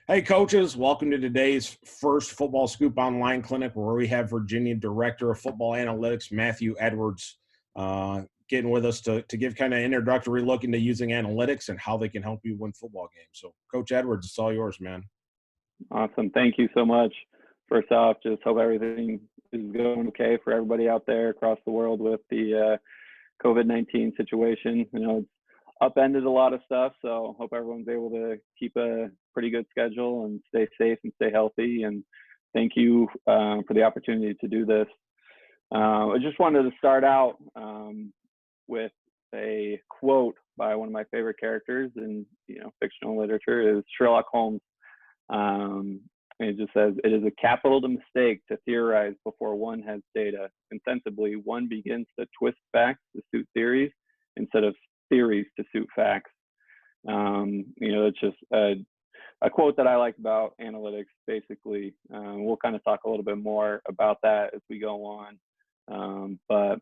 Hey, coaches, welcome to today's first Football Scoop Online Clinic, where we have Virginia Director of Football Analytics, Matthew Edwards, getting with us to give kind of introductory look into using analytics and how they can help you win football games. So, Coach Edwards, it's all yours, man. Awesome. Thank you so much. First off, just hope everything is going okay for everybody out there across the world with the COVID-19 situation. It's upended a lot of stuff, so hope everyone's able to keep a pretty good schedule and stay safe and stay healthy. And thank you for the opportunity to do this. I just wanted to start out with a quote by one of my favorite characters in fictional literature, is Sherlock Holmes. It just says, "It is a capital mistake to theorize before one has data. Insensibly, one begins to twist facts to suit theories instead of theories to suit facts." It's just a quote that I like about analytics, basically. We'll kind of talk a little bit more about that as we go on. But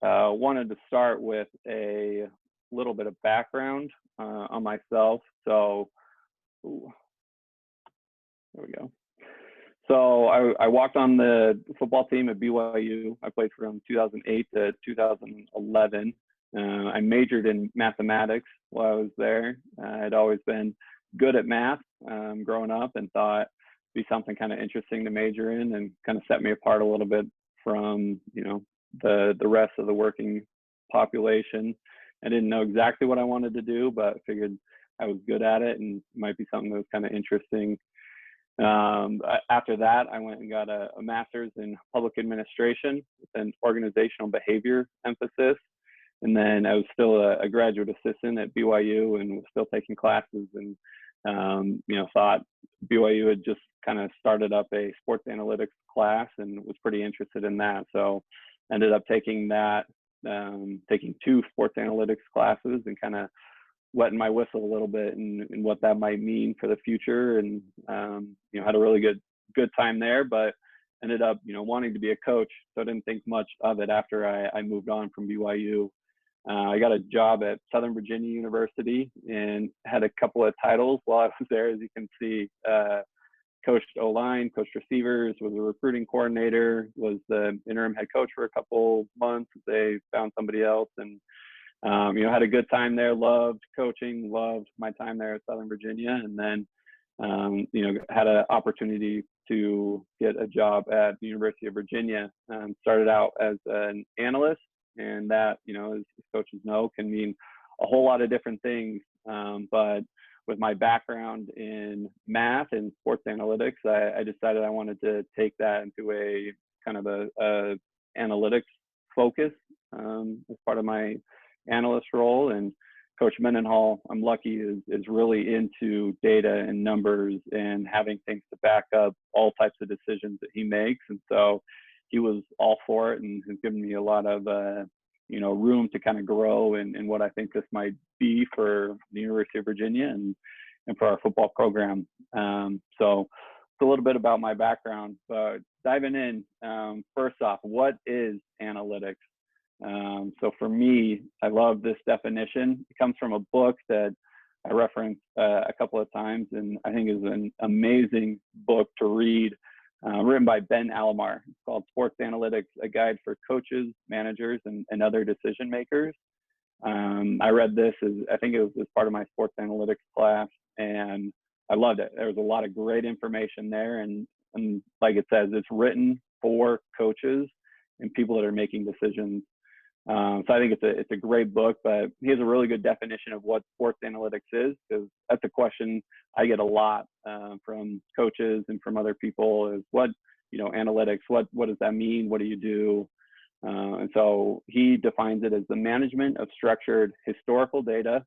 wanted to start with a little bit of background on myself. So, there we go. So I walked on the football team at BYU. I played from 2008 to 2011. I majored in mathematics while I was there. I'd always been good at math growing up and thought it'd be something kind of interesting to major in and kind of set me apart a little bit from, the rest of the working population. I didn't know exactly what I wanted to do, but figured I was good at it and it might be something that was kind of interesting. After that, I went and got a master's in public administration with an organizational behavior emphasis. And then I was still a graduate assistant at BYU and was still taking classes, and thought BYU had just kind of started up a sports analytics class and was pretty interested in that. So ended up taking that, taking 2 sports analytics classes and kind of wetting my whistle a little bit and what that might mean for the future. And, had a really good time there, but ended up, wanting to be a coach. So I didn't think much of it after I moved on from BYU. I got a job at Southern Virginia University and had a couple of titles while I was there. As you can see, coached O-line, coached receivers, was a recruiting coordinator, was the interim head coach for a couple months. They found somebody else, and had a good time there, loved coaching, loved my time there at Southern Virginia. And then, had an opportunity to get a job at the University of Virginia. Started out as an analyst, and that, as coaches know, can mean a whole lot of different things. But with my background in math and sports analytics, I decided I wanted to take that into a kind of a analytics focus as part of my analyst role. And Coach Mendenhall, I'm lucky, is really into data and numbers and having things to back up all types of decisions that he makes. And so he was all for it and has given me a lot of room to kind of grow in what I think this might be for the University of Virginia and for our football program. So it's a little bit about my background, but diving in, first off, what is analytics? So for me, I love this definition. It comes from a book that I referenced a couple of times, and I think is an amazing book to read, written by Ben Alamar. It's called Sports Analytics, A Guide for Coaches, Managers, and Other Decision Makers. I read this I think it was as part of my sports analytics class, and I loved it. There was a lot of great information there, and like it says, it's written for coaches and people that are making decisions. So I think it's a great book, but he has a really good definition of what sports analytics is, because that's a question I get a lot from coaches and from other people, is what, analytics, what does that mean? What do you do? And so he defines it as the management of structured historical data,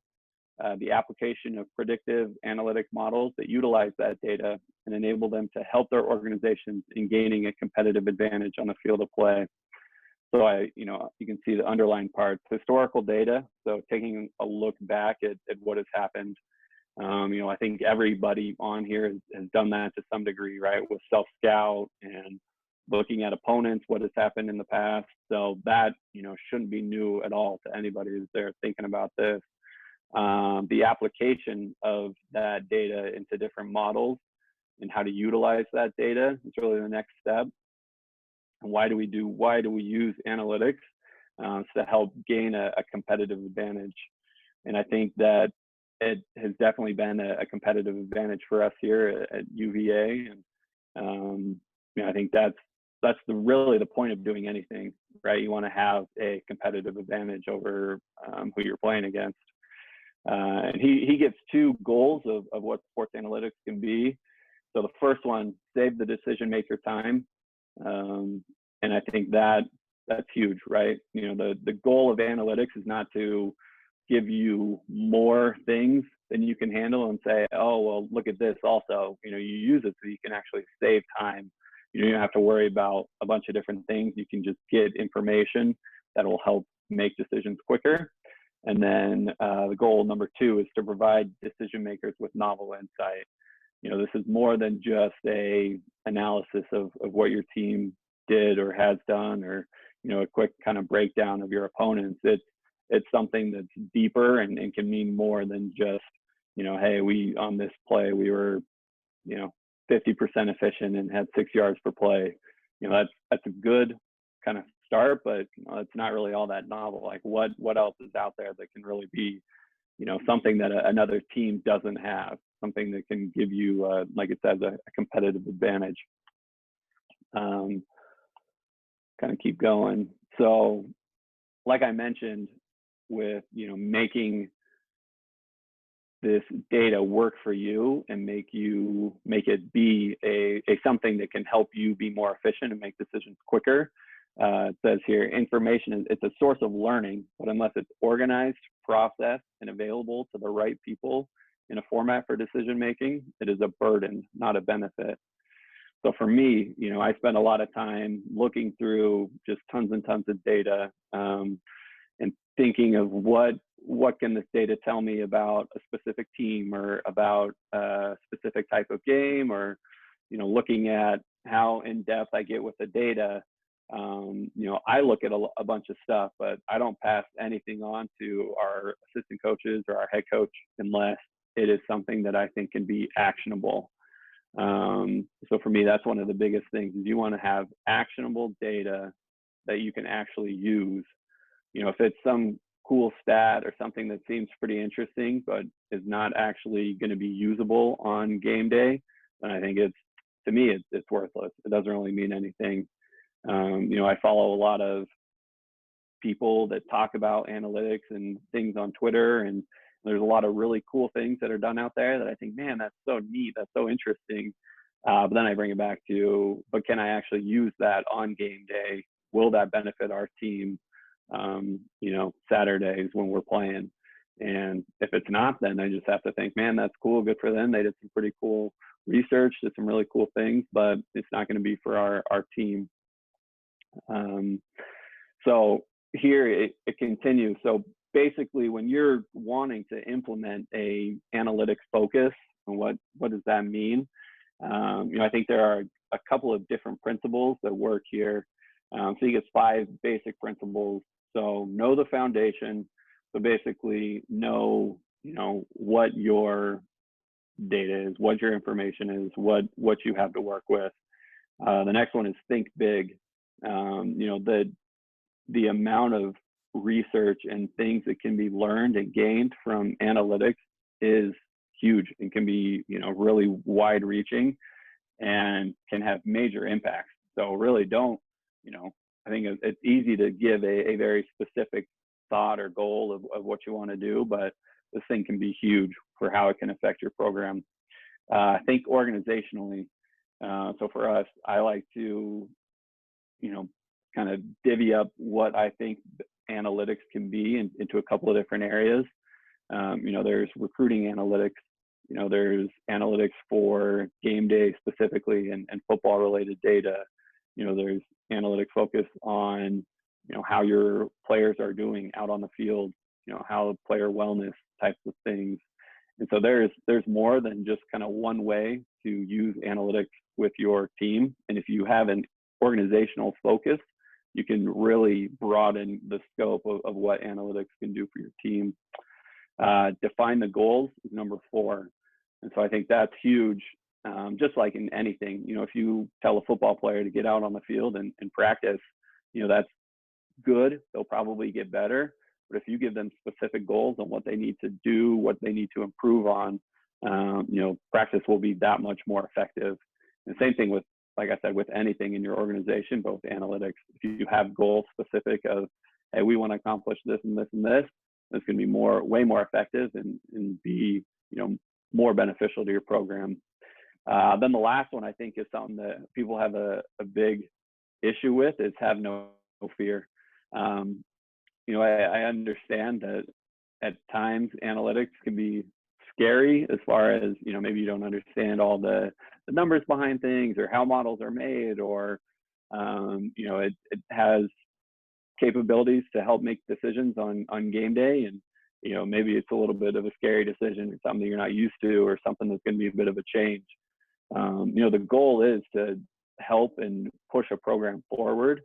the application of predictive analytic models that utilize that data and enable them to help their organizations in gaining a competitive advantage on the field of play. So you can see the underlying parts, historical data. So taking a look back at what has happened. I think everybody on here has done that to some degree, right? With self-scout and looking at opponents, what has happened in the past. So that, shouldn't be new at all to anybody who's there thinking about this. The application of that data into different models and how to utilize that data is really the next step. And why do we use analytics to help gain a competitive advantage? And I think that it has definitely been a competitive advantage for us here at UVA. And I think that's really the point of doing anything, right? You want to have a competitive advantage over who you're playing against. And he gives two goals of what sports analytics can be. So the first one, save the decision maker time. And I think that's huge, right? The goal of analytics is not to give you more things than you can handle and say, oh, well, look at this also. You use it so you can actually save time. You don't have to worry about a bunch of different things. You can just get information that will help make decisions quicker. And then the goal number two is to provide decision makers with novel insight. This is more than just a analysis of what your team did or has done, or a quick kind of breakdown of your opponents. It's something that's deeper and can mean more than just hey, we on this play we were 50% efficient and had 6 yards per play. That's a good kind of start, but it's not really all that novel. Like what else is out there that can really be something that another team doesn't have, something that can give you like it says, a competitive advantage. Kind of keep going. So like I mentioned, with making this data work for you and make it be a something that can help you be more efficient and make decisions quicker. It says here, information it's a source of learning, but unless it's organized, processed, and available to the right people in a format for decision making, it is a burden, not a benefit. So for me, I spend a lot of time looking through just tons and tons of data, and thinking of what can this data tell me about a specific team or about a specific type of game, or looking at how in depth I get with the data. I look at a bunch of stuff, but I don't pass anything on to our assistant coaches or our head coach unless it is something that I think can be actionable. So for me, that's one of the biggest things, is you want to have actionable data that you can actually use. If it's some cool stat or something that seems pretty interesting, but is not actually going to be usable on game day, then I think to me, it's worthless. It doesn't really mean anything. I follow a lot of people that talk about analytics and things on Twitter, and there's a lot of really cool things that are done out there that I think, man, that's so neat, that's so interesting. But then I bring it back to, but can I actually use that on game day? Will that benefit our team, Saturdays when we're playing? And if it's not, then I just have to think, man, that's cool, good for them. They did some pretty cool research, did some really cool things, but it's not going to be for our team. So here it continues. So basically, when you're wanting to implement a analytics focus, and what does that mean? I think there are a couple of different principles that work here. So you get 5 basic principles. So know the foundation. So basically know, what your data is, what your information is, what you have to work with. The next one is think big. The amount of research and things that can be learned and gained from analytics is huge and can be, really wide reaching and can have major impacts. So really don't, I think it's easy to give a very specific thought or goal of what you want to do, but this thing can be huge for how it can affect your program. Think organizationally. So for us, I like to, kind of divvy up what I think analytics can be into a couple of different areas. There's recruiting analytics, there's analytics for game day specifically and football related data. There's analytics focused on, how your players are doing out on the field, how player wellness types of things. And so there's more than just kind of one way to use analytics with your team. And if you have an organizational focus, you can really broaden the scope of what analytics can do for your team. Define the goals is number 4. And so I think that's huge. just like in anything, if you tell a football player to get out on the field and practice, that's good. They'll probably get better. But if you give them specific goals on what they need to do, what they need to improve on, practice will be that much more effective. And the same thing with, like I said, with anything in your organization, both analytics. If you have goal specific of, hey, we want to accomplish this and this and this, it's going to be way more effective and be, more beneficial to your program. Then the last one I think is something that people have a big issue with is have no fear. I understand that at times analytics can be scary as far as, maybe you don't understand all the numbers behind things or how models are made, or, it has capabilities to help make decisions on game day. And, maybe it's a little bit of a scary decision or something that you're not used to, or something that's going to be a bit of a change. The goal is to help and push a program forward.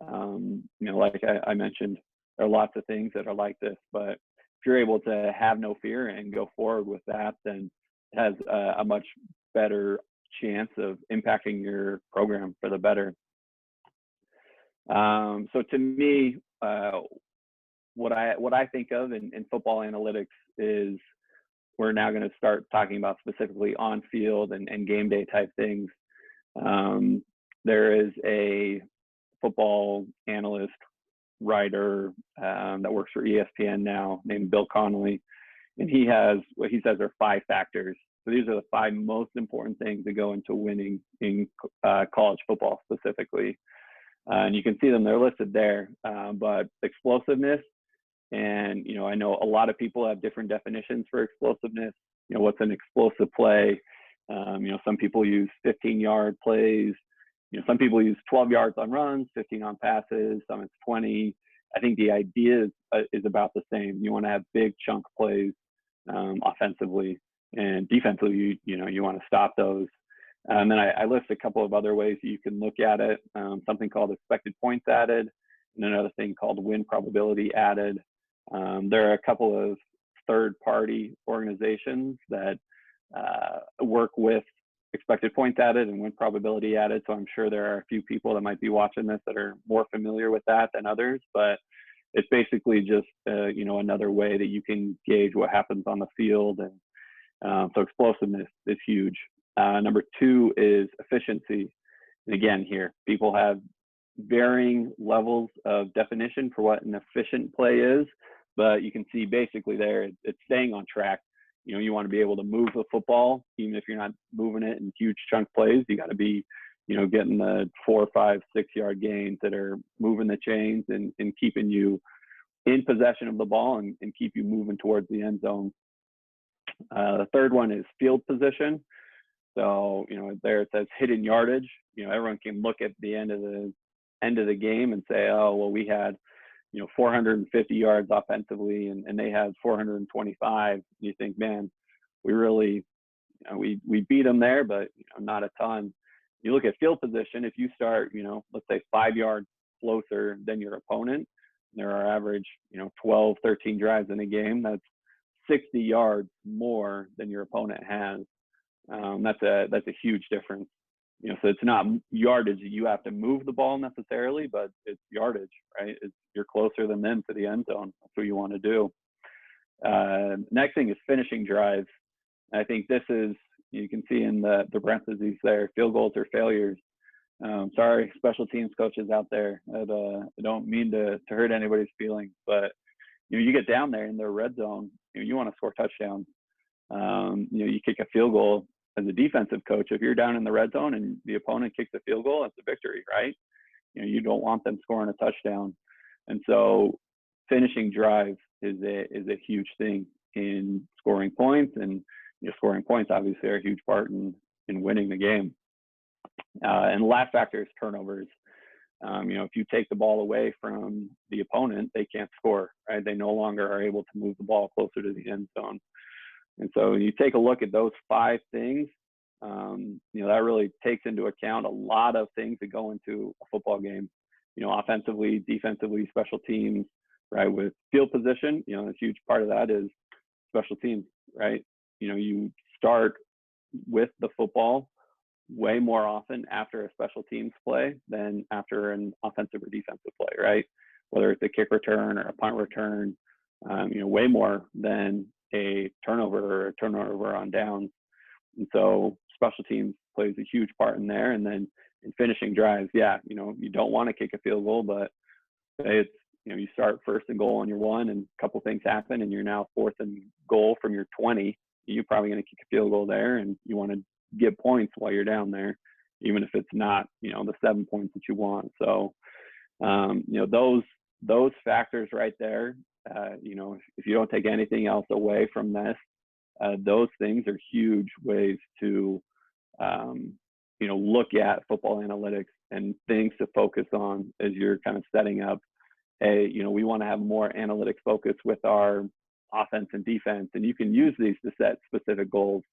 Like I mentioned, there are lots of things that are like this, but if you're able to have no fear and go forward with that, then it has a much better chance of impacting your program for the better. So to me, what I think of in football analytics is we're now going to start talking about specifically on field and game day type things. There is a football analyst writer that works for ESPN now named Bill Connolly, and he has what he says are 5 factors. So these are the 5 most important things that go into winning in college football specifically. And you can see them, they're listed there, but explosiveness, and I know a lot of people have different definitions for explosiveness. What's an explosive play? Some people use 15-yard plays. Some people use 12 yards on runs, 15 on passes, some it's 20. I think the idea is about the same. You want to have big chunk plays offensively, and defensively, you want to stop those. And then I list a couple of other ways you can look at it. Something called expected points added, and another thing called win probability added. There are a couple of third-party organizations that work with expected points added and win probability added. So I'm sure there are a few people that might be watching this that are more familiar with that than others, but it's basically just, another way that you can gauge what happens on the field. And so explosiveness is huge. Number 2 is efficiency. And again, here, people have varying levels of definition for what an efficient play is, but you can see basically there, it's staying on track. You want to be able to move the football, even if you're not moving it in huge chunk plays. You got to be, getting the 4, 5, 6-yard gains that are moving the chains and keeping you in possession of the ball and keep you moving towards the end zone. The third one is field position. So, there it says hidden yardage. Everyone can look at the end of the game and say, oh, well, we had 450 yards offensively and they had 425. You think, man, we really, we beat them there, but not a ton. You look at field position, if you start, let's say 5 yards closer than your opponent, there are average, 12, 13 drives in a game. That's 60 yards more than your opponent has. That's a huge difference. So it's not yardage that you have to move the ball necessarily, but it's yardage, right? You're closer than them to the end zone. That's what you want to do. Next thing is finishing drives. I think this is, you can see in the parentheses there, field goals or failures. Sorry, special teams coaches out there. I don't mean to hurt anybody's feelings, but you get down there in the red zone, you want to score touchdowns. You kick a field goal. As a defensive coach, if you're down in the red zone and the opponent kicks a field goal, it's a victory, right? You don't want them scoring a touchdown. And so finishing drives is a huge thing in scoring points, and scoring points obviously are a huge part in winning the game. And the last factor is turnovers. If you take the ball away from the opponent, they can't score, right? They no longer are able to move the ball closer to the end zone. And so you take a look at those 5 things, that really takes into account a lot of things that go into a football game, offensively, defensively, special teams, right? With field position, a huge part of that is special teams, right? You start with the football way more often after a special teams play than after an offensive or defensive play, right? Whether it's a kick return or a punt return, way more than a turnover or a turnover on downs. And so special teams plays a huge part in there. And then in finishing drives, you don't want to kick a field goal, but say it's, you start first and goal on your 1 and a couple things happen and you're now 4th and goal from your 20, you're probably going to kick a field goal there, and you want to get points while you're down there, even if it's not, the 7 points that you want. So, those factors right there, if you don't take anything else away from this, those things are huge ways to, look at football analytics and things to focus on as you're kind of setting up. Hey, we want to have more analytics focus with our offense and defense, and you can use these to set specific goals.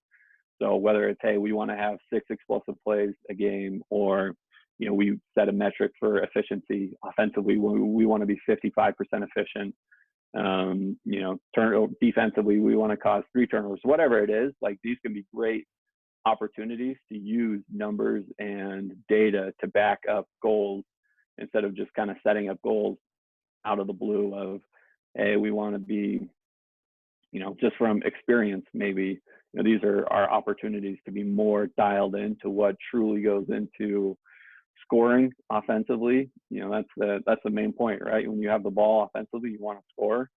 So whether it's, hey, we want to have 6 explosive plays a game, or, we set a metric for efficiency offensively, we want to be 55% efficient. Defensively, we want to cause 3 turnovers, whatever it is. Like, these can be great opportunities to use numbers and data to back up goals, instead of just kind of setting up goals out of the blue of, hey, we want to be, just from experience, maybe, these are our opportunities to be more dialed into what truly goes into scoring offensively. That's the main point, right? When you have the ball offensively, you want to score.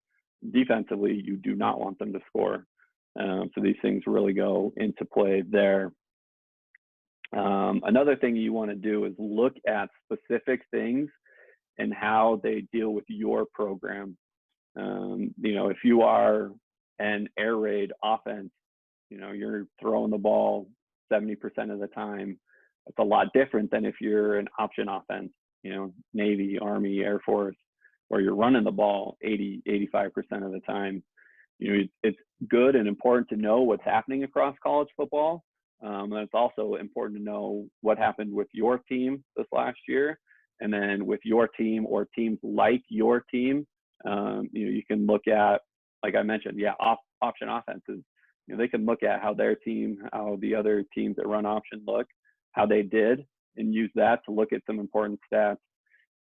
Defensively, you do not want them to score. So these things really go into play there. Another thing you want to do is look at specific things and how they deal with your program. If you are an air raid offense, you're throwing the ball 70% of the time. It's a lot different than if you're an option offense, Navy, Army, Air Force, where you're running the ball 85% of the time. It's good and important to know what's happening across college football. And it's also important to know what happened with your team this last year, and then with your team or teams like your team. You can look at, like I mentioned, option offenses. They can look at how their team, how the other teams that run option look, how they did, and use that to look at some important stats.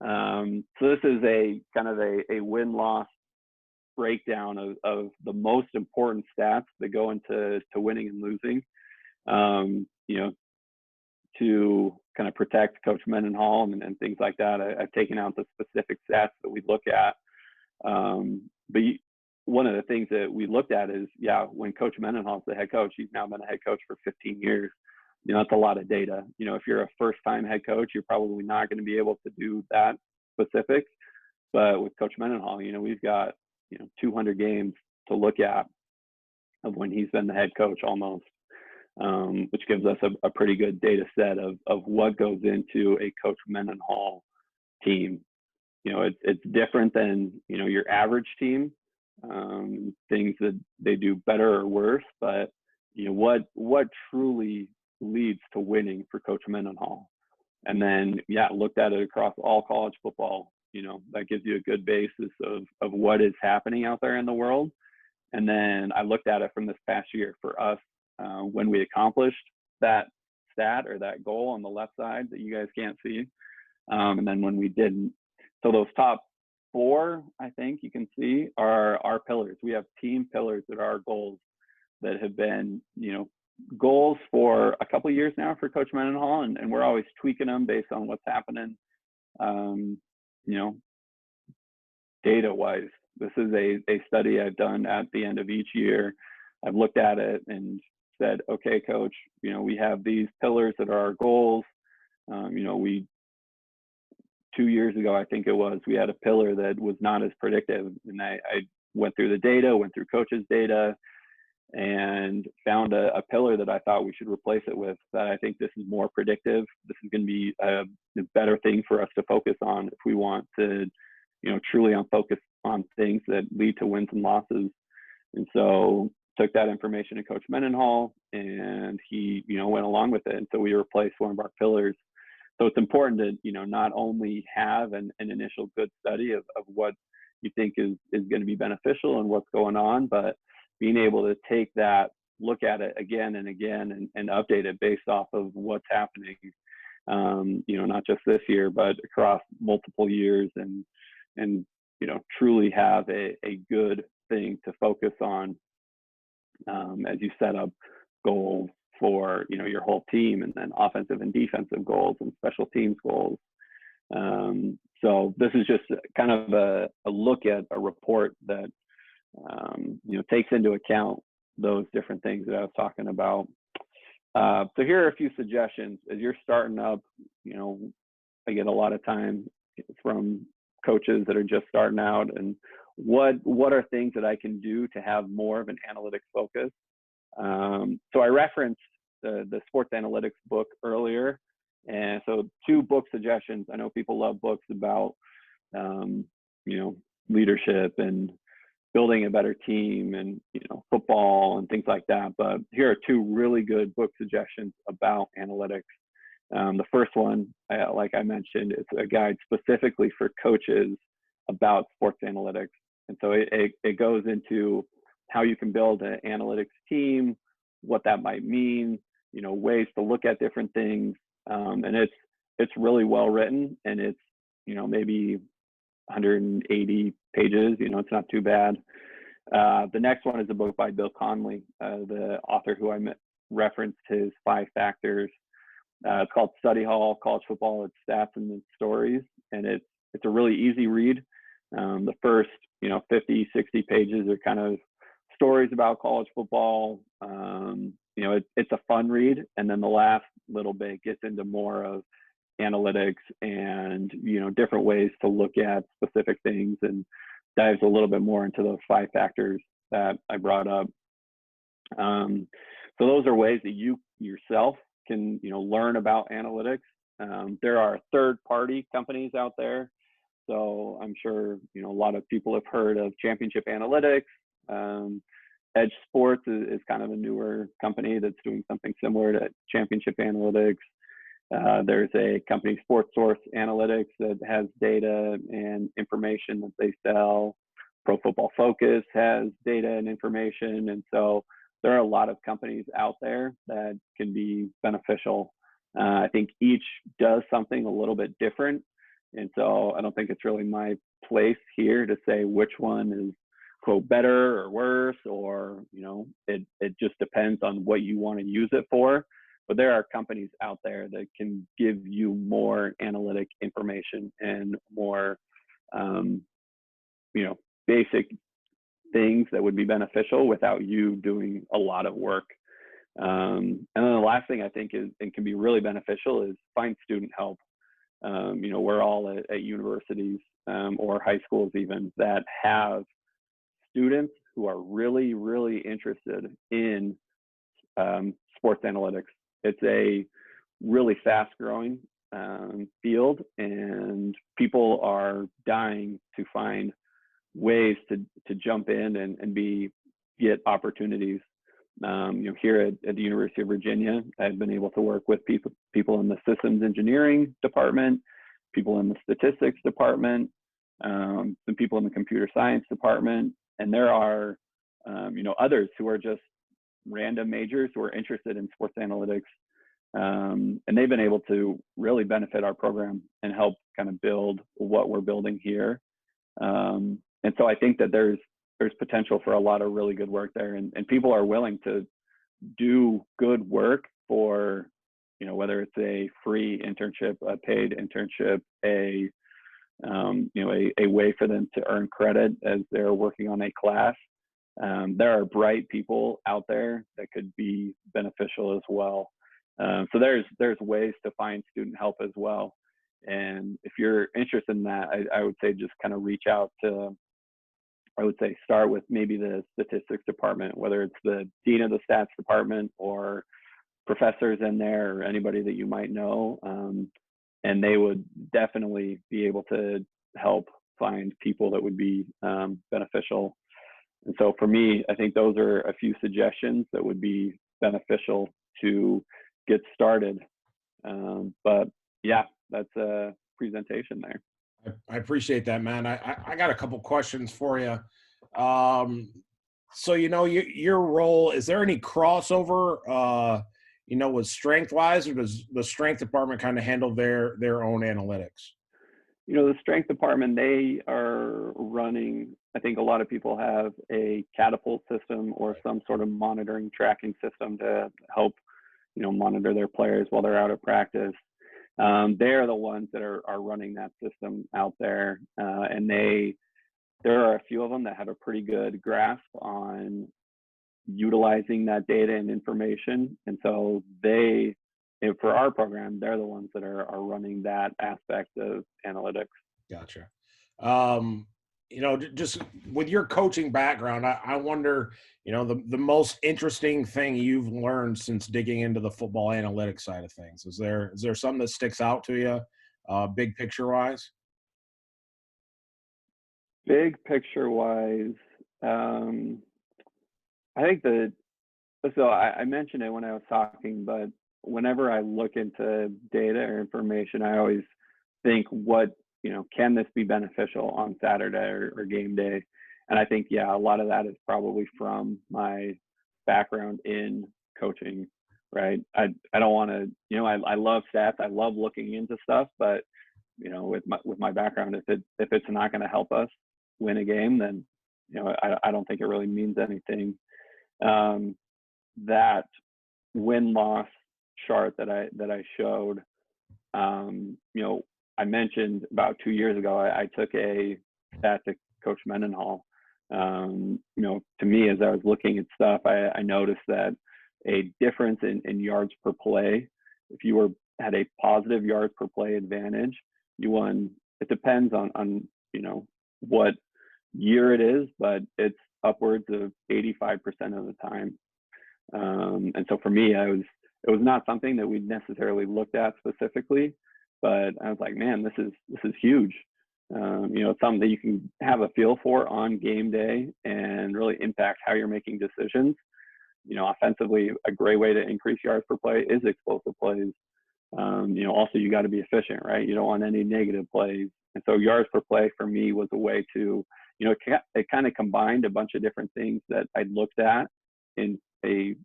So this is a kind of a win-loss breakdown of the most important stats that go into winning and losing. To kind of protect Coach Mendenhall and things like that. I've taken out the specific stats that we look at. But one of the things that we looked at is, when Coach Mendenhall's the head coach, he's now been a head coach for 15 years. That's a lot of data. If you're a first-time head coach, you're probably not going to be able to do that specific. But with Coach Mendenhall, we've got 200 games to look at of when he's been the head coach almost, which gives us a pretty good data set of what goes into a Coach Mendenhall team. It's different than your average team, things that they do better or worse, but what truly leads to winning for Coach Mendenhall. And then looked at it across all college football. That gives you a good basis of what is happening out there in the world. And then I looked at it from this past year for us, when we accomplished that stat or that goal on the left side that you guys can't see, and then when we didn't. So those top 4, I think you can see, are our pillars. We have team pillars that are our goals, that have been goals for a couple of years now for Coach Mendenhall, and we're always tweaking them based on what's happening, data wise. This is a study I've done at the end of each year. I've looked at it and said, okay, Coach, we have these pillars that are our goals. We 2 years ago, I think it was, we had a pillar that was not as predictive, and I went through the data, went through coach's data, and found a pillar that I thought we should replace it with, that I think this is more predictive. This is going to be a better thing for us to focus on if we want to, truly focus on things that lead to wins and losses. And so took that information to Coach Mendenhall, and he, went along with it. And so we replaced one of our pillars. So it's important to, not only have an initial good study of what you think is going to be beneficial and what's going on, but being able to take that look at it again and again and update it based off of what's happening, not just this year, but across multiple years, and truly have a good thing to focus on as you set up goals for your whole team, and then offensive and defensive goals and special teams goals. So this is just kind of a look at a report that takes into account those different things that I was talking about. So here are a few suggestions as you're starting up. I get a lot of time from coaches that are just starting out, and what are things that I can do to have more of an analytics focus. So I referenced the sports analytics book earlier, and so 2 book suggestions. I know people love books about leadership and building a better team and football and things like that, but here are 2 really good book suggestions about analytics. The first one, like I mentioned, it's a guide specifically for coaches about sports analytics, and so it goes into how you can build an analytics team, what that might mean, ways to look at different things, and it's really well written, and it's maybe 180 pages. It's not too bad. The next one is a book by Bill Connelly, the author who I referenced his 5 factors. It's called Study Hall: College Football, Its Stats and Its Stories, and it's a really easy read. The first 50, 60 pages are kind of stories about college football. It's a fun read, and then the last little bit gets into more of analytics and different ways to look at specific things, and dives a little bit more into those 5 factors that I brought up. So those are ways that you yourself can learn about analytics. There are third-party companies out there, so I'm sure a lot of people have heard of Championship Analytics. Edge Sports is kind of a newer company that's doing something similar to Championship Analytics. There's a company, Sports Source Analytics, that has data and information that they sell. Pro Football Focus has data and information. And so there are a lot of companies out there that can be beneficial. I think each does something a little bit different. And so I don't think it's really my place here to say which one is, quote, better or worse, or, it just depends on what you want to use it for. But there are companies out there that can give you more analytic information and more, basic things that would be beneficial without you doing a lot of work. And then the last thing I think is, and can be really beneficial, is find student help. We're all at universities or high schools even that have students who are really, really interested in sports analytics. It's a really fast growing field, and people are dying to find ways to jump in and get opportunities. Here at the University of Virginia, I've been able to work with people in the systems engineering department, people in the statistics department, some people in the computer science department, and there are others who are just random majors who are interested in sports analytics, and they've been able to really benefit our program and help kind of build what we're building here. And so I think that there's potential for a lot of really good work there, and people are willing to do good work for, whether it's a free internship, a paid internship, a way for them to earn credit as they're working on a class. There are bright people out there that could be beneficial as well. So there's ways to find student help as well. And if you're interested in that, I would say just kind of reach out to, I would say start with maybe the statistics department, whether it's the dean of the stats department or professors in there or anybody that you might know. And they would definitely be able to help find people that would be beneficial. And so for me, I think those are a few suggestions that would be beneficial to get started. But yeah, that's a presentation there. I appreciate that, man. I got a couple questions for you. So, your role, is there any crossover, with strength wise, or does the strength department kind of handle their own analytics? The strength department, they are running, I think a lot of people have a catapult system or some sort of monitoring tracking system to help, monitor their players while they're out of practice. They're the ones that are running that system out there. And there are a few of them that have a pretty good grasp on utilizing that data and information. And so for our program, they're the ones that are running that aspect of analytics. Gotcha. Just with your coaching background, I wonder, the most interesting thing you've learned since digging into the football analytics side of things. Is there something that sticks out to you, big picture wise? Big picture wise, I think I mentioned it when I was talking, but whenever I look into data or information, I always think can this be beneficial on Saturday or game day? And I think, yeah, a lot of that is probably from my background in coaching, right? I don't want to, I love stats. I love looking into stuff, but with my background, if it's not going to help us win a game, then, I don't think it really means anything. That win-loss chart that I showed, I mentioned about 2 years ago, I took a stat to Coach Mendenhall. To me, as I was looking at stuff, I noticed that a difference in yards per play, if you had a positive yards per play advantage, you won. It depends on what year it is, but it's upwards of 85% of the time. And so for me, it was not something that we necessarily looked at specifically, but I was like, man, this is huge. It's something that you can have a feel for on game day and really impact how you're making decisions. Offensively, a great way to increase yards per play is explosive plays. Also you got to be efficient, right? You don't want any negative plays. And so yards per play for me was a way to, it kind of combined a bunch of different things that I looked at in a,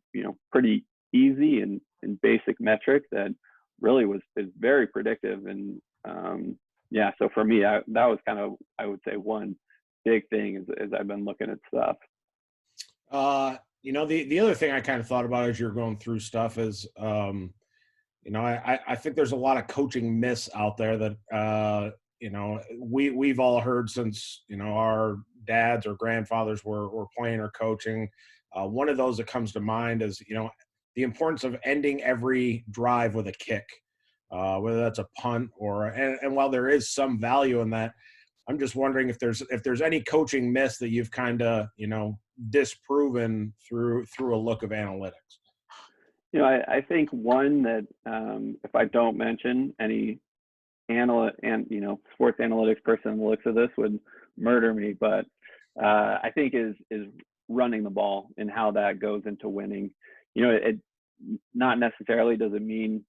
pretty easy and basic metric that really is very predictive. And so for me, that was kind of, I would say, one big thing as I've been looking at stuff. The other thing I kind of thought about as you're going through stuff is, I think there's a lot of coaching myths out there that, we've all heard since, our dads or grandfathers were playing or coaching. One of those that comes to mind is, the importance of ending every drive with a kick, whether that's a punt and while there is some value in that, I'm just wondering if there's any coaching myths that you've kind of, disproven through a look of analytics. I think one that if I don't mention, any sports analytics person that looks at this would murder me, but I think is running the ball and how that goes into winning. It not necessarily does it mean,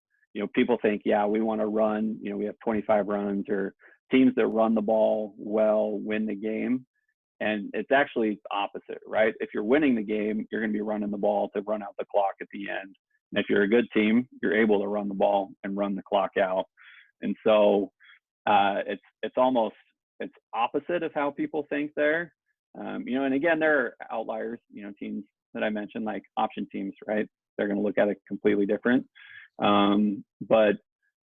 people think, yeah, we want to run, we have 25 runs, or teams that run the ball well win the game. And it's actually opposite, right? If you're winning the game, you're going to be running the ball to run out the clock at the end. And if you're a good team, you're able to run the ball and run the clock out. And so it's opposite of how people think there. And again, there are outliers, teams that I mentioned, like option teams, right? They're going to look at it completely different. But,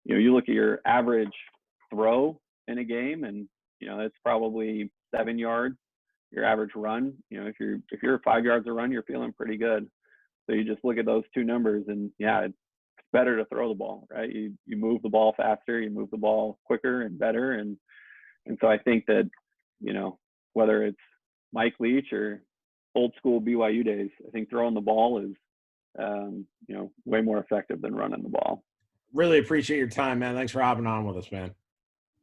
you look at your average throw in a game and, it's probably 7 yards. Your average run, if you're 5 yards a run, you're feeling pretty good. So you just look at those two numbers and yeah, it's better to throw the ball, right? You move the ball faster, you move the ball quicker and better. And so I think that, whether it's Mike Leach or old school BYU days, I think throwing the ball is, way more effective than running the ball. Really appreciate your time, man. Thanks for hopping on with us, man.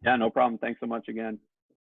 Yeah, no problem. Thanks so much again.